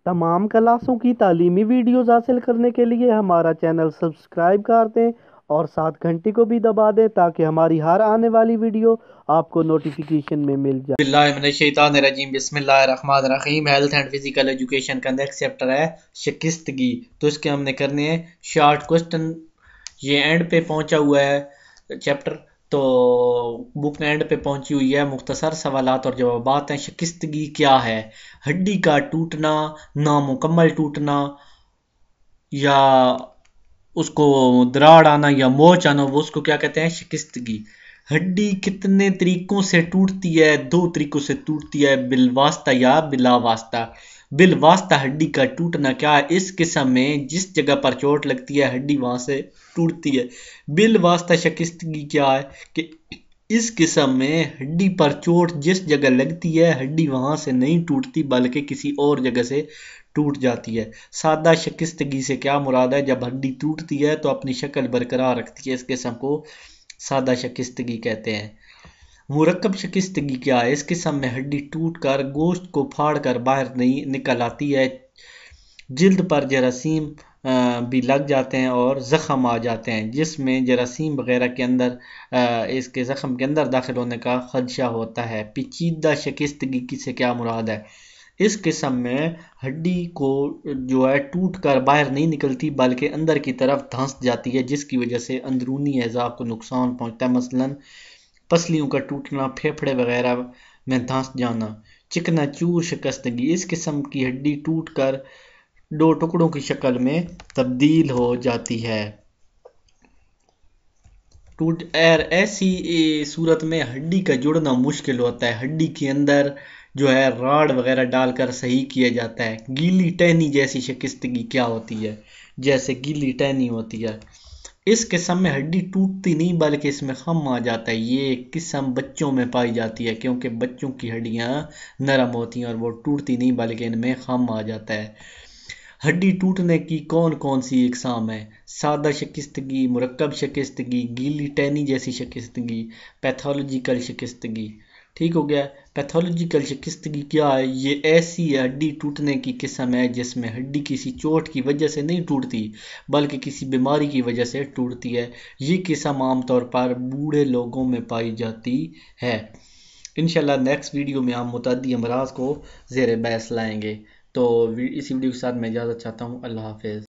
تمام کلاسوں کی تعلیمی ویڈیوز حاصل کرنے کے لیے ہمارا چینل سبسکرائب کر دیں اور ساتھ گھنٹی کو بھی دبا دیں تاکہ ہماری ہر آنے والی ویڈیو آپ کو نوٹیفیکیشن میں مل جائے۔ باللہ من الشیطان الرجیم، بسم اللہ الرحمن الرحیم۔ ہیلتھ اینڈ فزیکل ایجوکیشن کا نیکسٹ چیپٹر ہے شکستگی، تو اس کے ہم نے کرنے ہیں شارٹ کوسٹن۔ یہ اینڈ پہ پہنچا ہوا ہے چیپٹر، تو بک اینڈ پہ پہنچی ہوئی ہے، مختصر سوالات اور جوابات ہیں۔ شکستگی کیا ہے؟ ہڈی کا ٹوٹنا، نامکمل ٹوٹنا، یا اس کو دراڑ آنا یا موچ آنا، وہ اس کو کیا کہتے ہیں؟ شکستگی۔ ہڈی کتنے طریقوں سے ٹوٹتی ہے؟ 2 طریقوں سے ٹوٹتی ہے، بالواسطہ یا بلا واسطہ۔ بالواسطہ ہڈی کا ٹوٹنا کیا ہے؟ اس قسم میں جس جگہ پر چوٹ لگتی ہے ہڈی وہاں سے ٹوٹتی ہے۔ بالواسطہ شکستگی کیا ہے؟ کہ اس قسم میں ہڈی پر چوٹ جس جگہ لگتی ہے ہڈی وہاں سے نہیں ٹوٹتی بلکہ کسی اور جگہ سے ٹوٹ جاتی ہے۔ سادہ شکستگی سے کیا مراد ہے؟ جب ہڈی ٹوٹتی ہے تو اپنی شکل برقرار رکھتی ہے، اس قسم کو سادہ شکستگی کہتے ہیں۔ مرکب شکستگی کیا ہے؟ اس قسم میں ہڈی ٹوٹ کر گوشت کو پھاڑ کر باہر نہیں نکل آتی ہے، جلد پر جراثیم بھی لگ جاتے ہیں اور زخم آ جاتے ہیں، جس میں جراثیم وغیرہ کے اندر اس کے زخم کے اندر داخل ہونے کا خدشہ ہوتا ہے۔ پیچیدہ شکستگی سے کیا مراد ہے؟ اس قسم میں ہڈی کو جو ہے ٹوٹ کر باہر نہیں نکلتی بلکہ اندر کی طرف دھنس جاتی ہے، جس کی وجہ سے اندرونی اعضاء کو نقصان پہنچتا ہے، مثلا پسلیوں کا ٹوٹنا، پھیپھڑے وغیرہ میں دھنس جانا۔ چکنا چور شکستگی، اس قسم کی ہڈی ٹوٹ کر 2 ٹکڑوں کی شکل میں تبدیل ہو جاتی ہے۔ ایسی صورت میں ہڈی کا جڑنا مشکل ہوتا ہے، ہڈی کے اندر جو ہے راڑ وغیرہ ڈال کر صحیح کیا جاتا ہے۔ گیلی ٹہنی جیسی شکستگی کیا ہوتی ہے؟ جیسے گیلی ٹہنی ہوتی ہے، اس قسم میں ہڈی ٹوٹتی نہیں بلکہ اس میں خم آ جاتا ہے۔ یہ قسم بچوں میں پائی جاتی ہے کیونکہ بچوں کی ہڈیاں نرم ہوتی ہیں اور وہ ٹوٹتی نہیں بلکہ ان میں خم آ جاتا ہے۔ ہڈی ٹوٹنے کی کون کون سی اقسام ہیں؟ سادہ شکستگی، مرکب شکستگی، گیلی ٹہنی جیسی شکستگی، پیتھولوجیکل شکستگی۔ ٹھیک ہو گیا؟ پیتھولوجیکل شکستگی کیا ہے؟ یہ ایسی ہڈی ٹوٹنے کی قسم ہے جس میں ہڈی کسی چوٹ کی وجہ سے نہیں ٹوٹتی بلکہ کسی بیماری کی وجہ سے ٹوٹتی ہے۔ یہ قسم عام طور پر بوڑھے لوگوں میں پائی جاتی ہے۔ انشاءاللہ نیکسٹ ویڈیو میں ہم متعدی امراض کو زیر بحث لائیں گے۔ تو اسی ویڈیو کے ساتھ میں اجازت چاہتا ہوں۔ اللہ حافظ۔